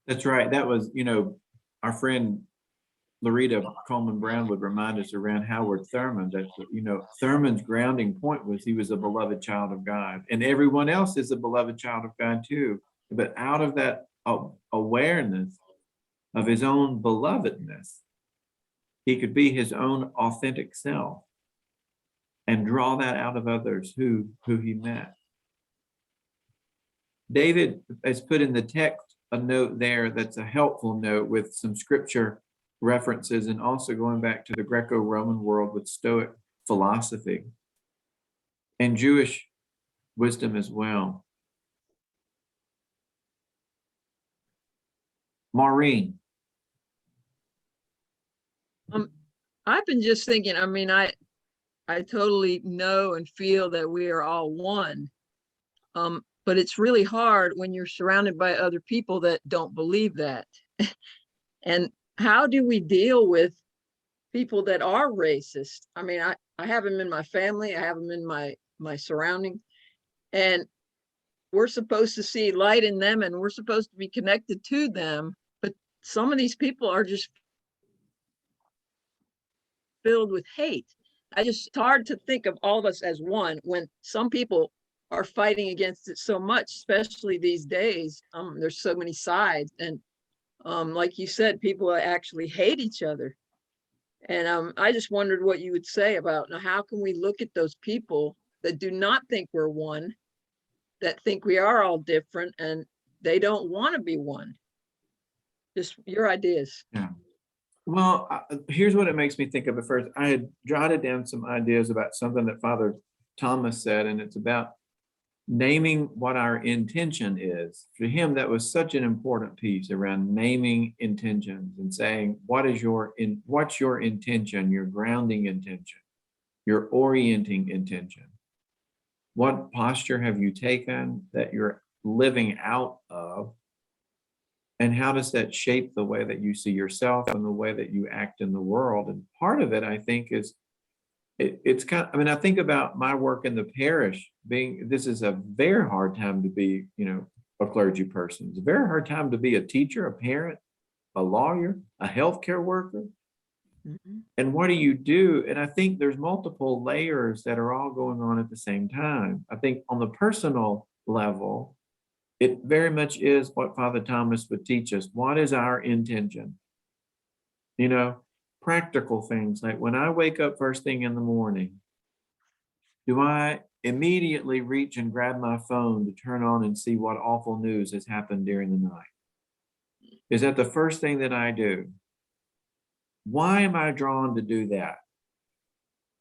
S1: That's right. That was, our friend Loretta Coleman Brown would remind us around Howard Thurman that, Thurman's grounding point was he was a beloved child of God, and everyone else is a beloved child of God too. But out of that awareness of his own belovedness, he could be his own authentic self and draw that out of others who he met. David has put in the text a note there that's a helpful note with some scripture references, and also going back to the Greco-Roman world with Stoic philosophy and Jewish wisdom as well. Maureen.
S10: I've been just thinking, I mean, I totally know and feel that we are all one. But it's really hard when you're surrounded by other people that don't believe that. And how do we deal with people that are racist? I mean, I have them in my family, I have them in my surrounding, and we're supposed to see light in them and we're supposed to be connected to them. But some of these people are just filled with hate. It's hard to think of all of us as one when some people are fighting against it so much, especially these days. There's so many sides, and like you said, people actually hate each other. And I just wondered what you would say about how can we look at those people that do not think we're one, that think we are all different, and they don't want to be one. Just your ideas.
S1: Yeah. Well, here's what it makes me think of at first. I had jotted down some ideas about something that Father Thomas said, and it's about naming what our intention is. For him, that was such an important piece around naming intentions and saying, what's your intention, your grounding intention, your orienting intention? What posture have you taken that you're living out of? And how does that shape the way that you see yourself and the way that you act in the world? And part of it, I think, is it's kind of, I mean, I think about my work in the parish this is a very hard time to be, a clergy person. It's a very hard time to be a teacher, a parent, a lawyer, a healthcare worker. Mm-hmm. And what do you do? And I think there's multiple layers that are all going on at the same time. I think on the personal level, it very much is what Father Thomas would teach us. What is our intention? Practical things like when I wake up first thing in the morning, do I immediately reach and grab my phone to turn on and see what awful news has happened during the night? Is that the first thing that I do? Why am I drawn to do that?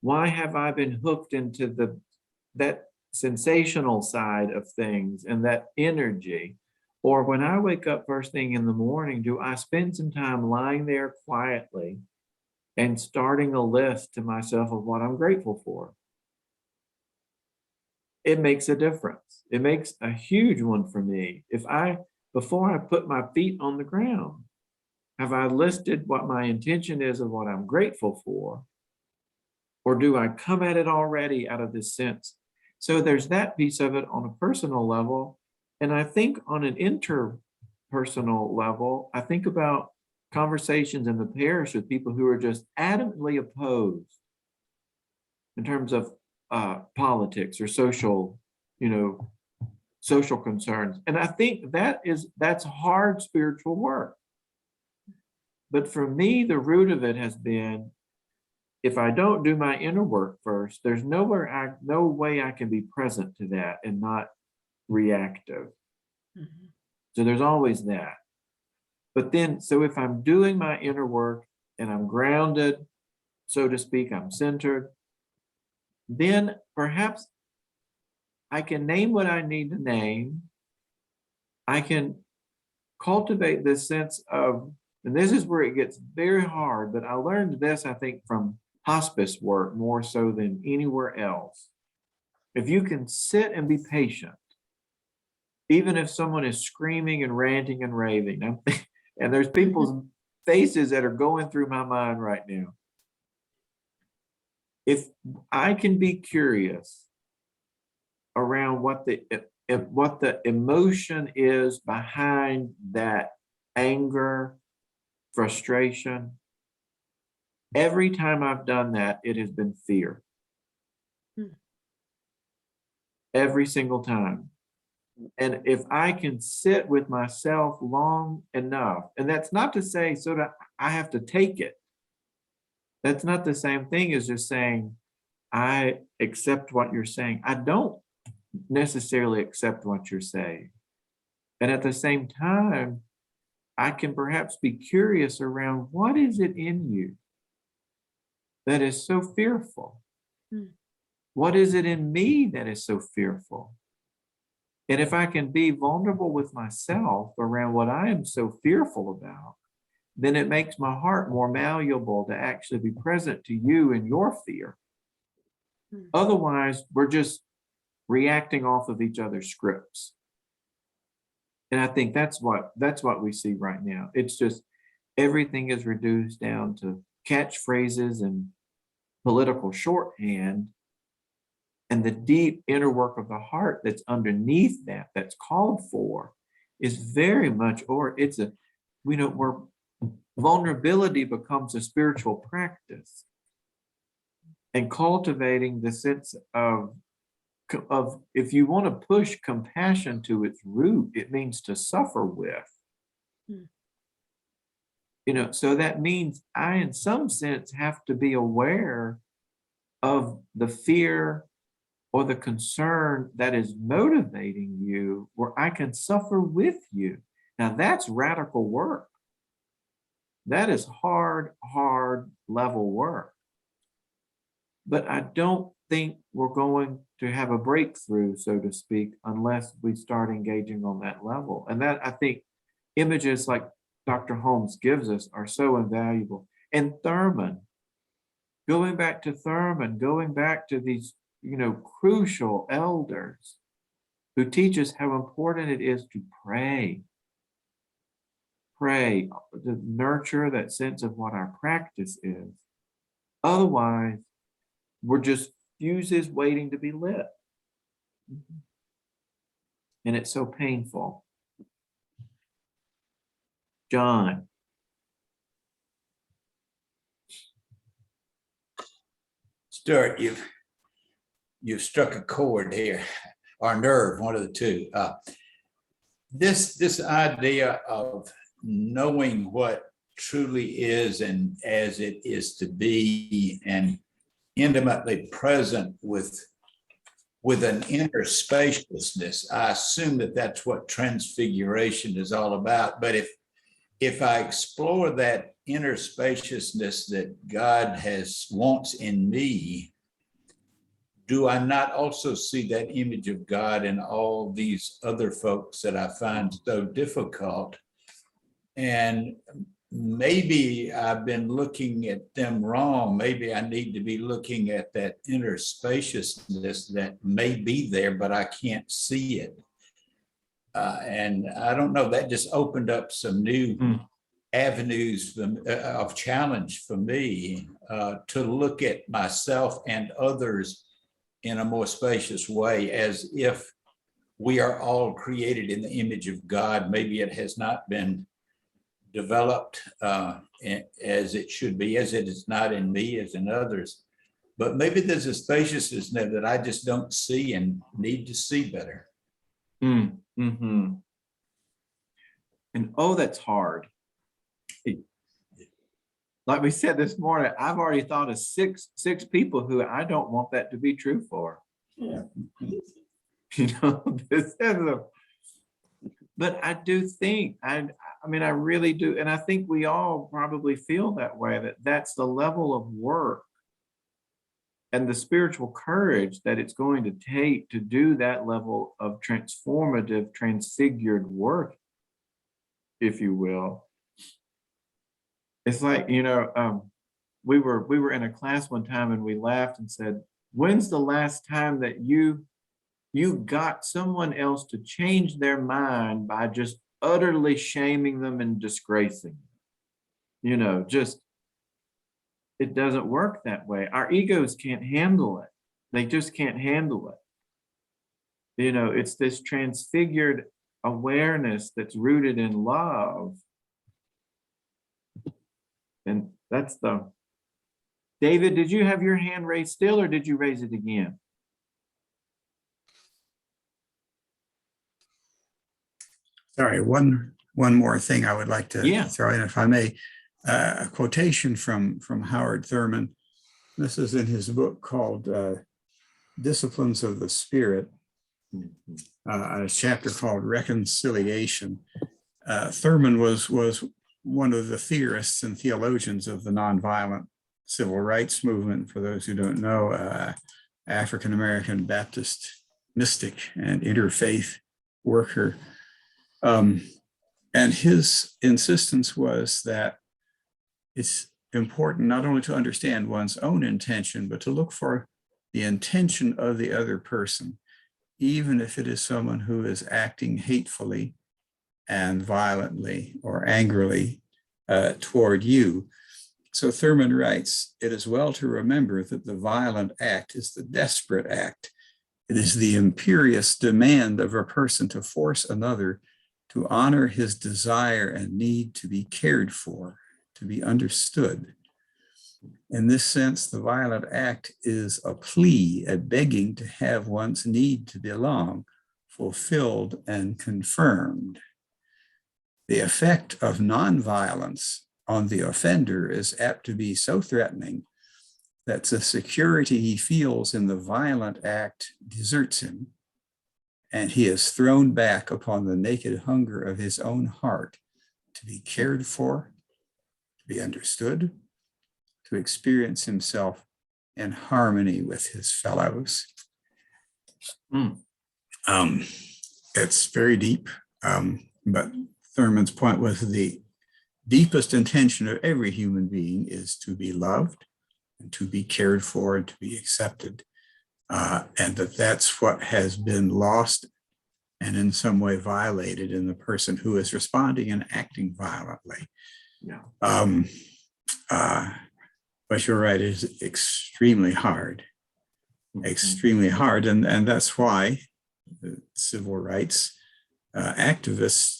S1: Why have I been hooked into that sensational side of things and that energy? Or when I wake up first thing in the morning, do I spend some time lying there quietly and starting a list to myself of what I'm grateful for? It makes a difference. It makes a huge one for me. Before I put my feet on the ground, have I listed what my intention is of what I'm grateful for? Or do I come at it already out of this sense? So there's that piece of it on a personal level. And I think on an interpersonal level, I think about conversations in the parish with people who are just adamantly opposed in terms of politics or social concerns. And I think that's hard spiritual work. But for me, the root of it has been, if I don't do my inner work first, there's no way I can be present to that and not reactive. Mm-hmm. So there's always that. But then, so if I'm doing my inner work and I'm grounded, so to speak, I'm centered, then perhaps I can name what I need to name. I can cultivate this sense of, and this is where it gets very hard, but I learned this, I think, from hospice work more so than anywhere else. If you can sit and be patient, even if someone is screaming and ranting and raving, and there's people's faces that are going through my mind right now. If I can be curious around what the emotion is behind that anger, frustration, every time I've done that, it has been fear. Every single time. And if I can sit with myself long enough, and that's not to say so that I have to take it. That's not the same thing as just saying, I accept what you're saying. I don't necessarily accept what you're saying. And at the same time, I can perhaps be curious around what is it in you that is so fearful? What is it in me that is so fearful? And if I can be vulnerable with myself around what I am so fearful about, then it makes my heart more malleable to actually be present to you in your fear. Otherwise, we're just reacting off of each other's scripts. And I think that's what we see right now. It's just everything is reduced down to catchphrases and political shorthand, and the deep inner work of the heart that's underneath that, that's called for, is very much, or it's a, where vulnerability becomes a spiritual practice, and cultivating the sense of if you want to push compassion to its root, it means to suffer with. So that means I, in some sense, have to be aware of the fear or the concern that is motivating you, where I can suffer with you. Now that's radical work. That is hard level work. But I don't think we're going to have a breakthrough, so to speak, unless we start engaging on that level. And that, I think, images like Dr. Holmes gives us are so invaluable. And Thurman, going back to these, crucial elders who teach us how important it is to pray, to nurture that sense of what our practice is. Otherwise, we're just fuses waiting to be lit. And it's so painful. John.
S11: Stuart, you've struck a chord here, or nerve, one of the two. This idea of knowing what truly is and as it is to be, and intimately present with an inner spaciousness. I assume that that's what Transfiguration is all about. But if I explore that inner spaciousness that God wants in me, do I not also see that image of God in all these other folks that I find so difficult? And maybe I've been looking at them wrong. Maybe I need to be looking at that inner spaciousness that may be there, but I can't see it. And I don't know, that just opened up some new avenues of challenge for me to look at myself and others in a more spacious way, as if we are all created in the image of God. Maybe it has not been developed as it should be, as it is not in me, as in others. But maybe there's a spaciousness there that I just don't see and need to see better.
S1: And that's hard. Like we said this morning, I've already thought of six people who I don't want that to be true for. Yeah. But I do think, I really do. And I think we all probably feel that way, that that's the level of work and the spiritual courage that it's going to take to do that level of transformative, transfigured work, if you will. It's like, we were in a class one time and we laughed and said, when's the last time that you got someone else to change their mind by just utterly shaming them and disgracing them? It doesn't work that way. Our egos can't handle it. They just can't handle it. It's this transfigured awareness that's rooted in love. And that's David, did you have your hand raised still, or did you raise it again?
S7: Sorry, one more thing I would like to throw in, if I may. A quotation from Howard Thurman. This is in his book called Disciplines of the Spirit, a chapter called Reconciliation. Thurman was one of the theorists and theologians of the nonviolent civil rights movement. For those who don't know, African-American Baptist mystic and interfaith worker. And his insistence was that it's important not only to understand one's own intention, but to look for the intention of the other person, even if it is someone who is acting hatefully and violently or angrily toward you. So Thurman writes, it is well to remember that the violent act is the desperate act. It is the imperious demand of a person to force another to honor his desire and need to be cared for, to be understood. In this sense, the violent act is a plea, a begging to have one's need to belong fulfilled and confirmed. The effect of nonviolence on the offender is apt to be so threatening that the security he feels in the violent act deserts him, and he is thrown back upon the naked hunger of his own heart to be cared for, to be understood, to experience himself in harmony with his fellows. It's very deep, but Thurman's point was the deepest intention of every human being is to be loved and to be cared for and to be accepted. And that's what has been lost and in some way violated in the person who is responding and acting violently.
S1: Yeah.
S7: But you're right, it is extremely hard, extremely hard. And that's why the civil rights activists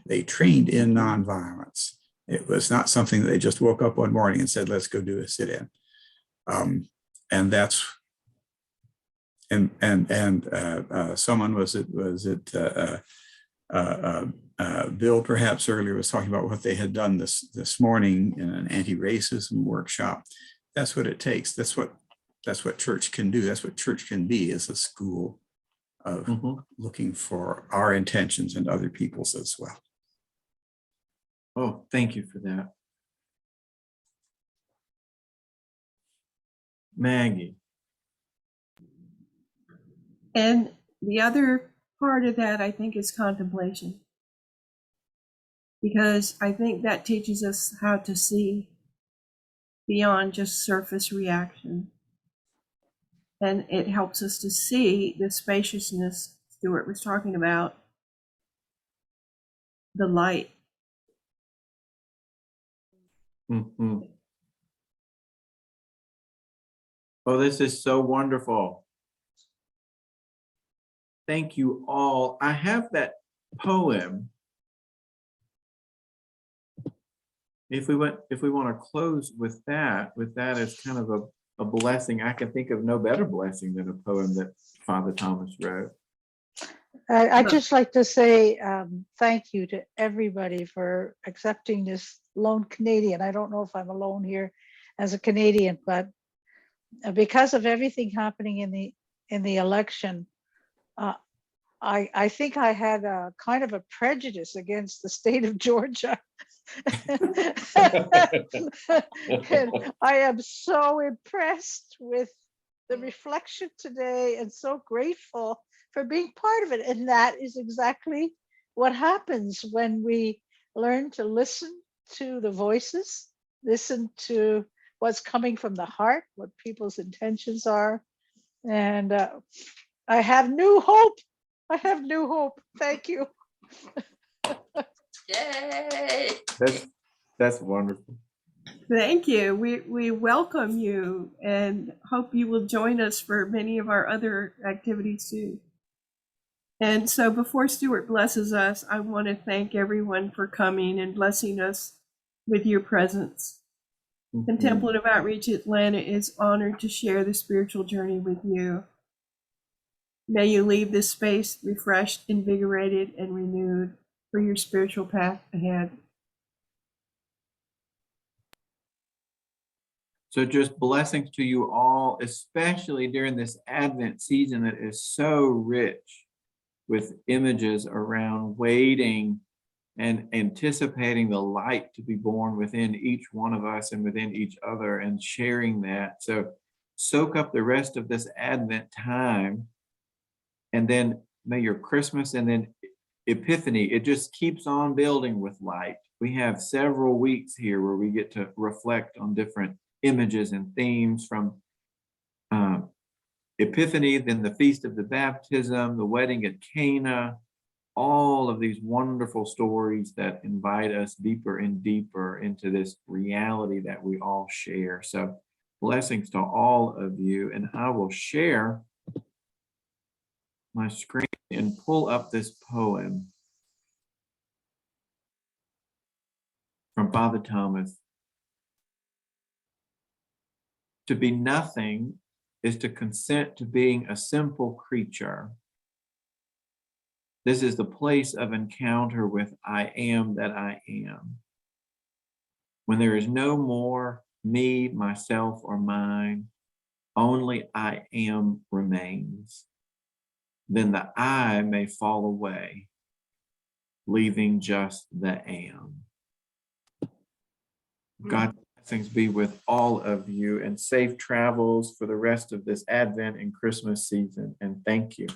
S7: they trained in nonviolence. It was not something that they just woke up one morning and said, let's go do a sit-in. And that's, someone Bill perhaps earlier was talking about what they had done this morning in an anti-racism workshop. That's what it takes. That's what church can do. That's what church can be, is a school of looking for our intentions and other people's as well.
S1: Oh, thank you for that. Maggie.
S3: And the other part of that, I think, is contemplation. Because I think that teaches us how to see beyond just surface reaction. And it helps us to see the spaciousness Stuart was talking about, the light.
S1: Oh, this is so wonderful. Thank you all. I have that poem. If we want to close with that as kind of a blessing, I can think of no better blessing than a poem that Father Thomas wrote.
S5: I'd just like to say thank you to everybody for accepting this lone Canadian. I don't know if I'm alone here as a Canadian, but because of everything happening in the election, I think I had a kind of a prejudice against the state of Georgia. And I am so impressed with the reflection today and so grateful for being part of it. And that is exactly what happens when we learn to listen to the voices, listen to what's coming from the heart, what people's intentions are. And I have new hope. I have new hope. Thank you.
S9: Yay!
S1: That's wonderful.
S3: Thank you. We welcome you and hope you will join us for many of our other activities too. And so before Stuart blesses us, I want to thank everyone for coming and blessing us with your presence. Contemplative Outreach Atlanta is honored to share the spiritual journey with you. May you leave this space refreshed, invigorated, and renewed for your spiritual path ahead.
S1: So just blessings to you all, especially during this Advent season that is so rich with images around waiting and anticipating the light to be born within each one of us and within each other and sharing that. So soak up the rest of this Advent time, and then may your Christmas and then Epiphany, it just keeps on building with light we have several weeks here where we get to reflect on different images and themes from Epiphany, then the Feast of the Baptism, the wedding at Cana, all of these wonderful stories that invite us deeper and deeper into this reality that we all share. So blessings to all of you. And I will share my screen and pull up this poem from Father Thomas. To be nothing is to consent to being a simple creature. This is the place of encounter with I am that I am. When there is no more me, myself, or mine, only I am remains. Then the I may fall away, leaving just the am. God's blessings be with all of you and safe travels for the rest of this Advent and Christmas season. And thank you.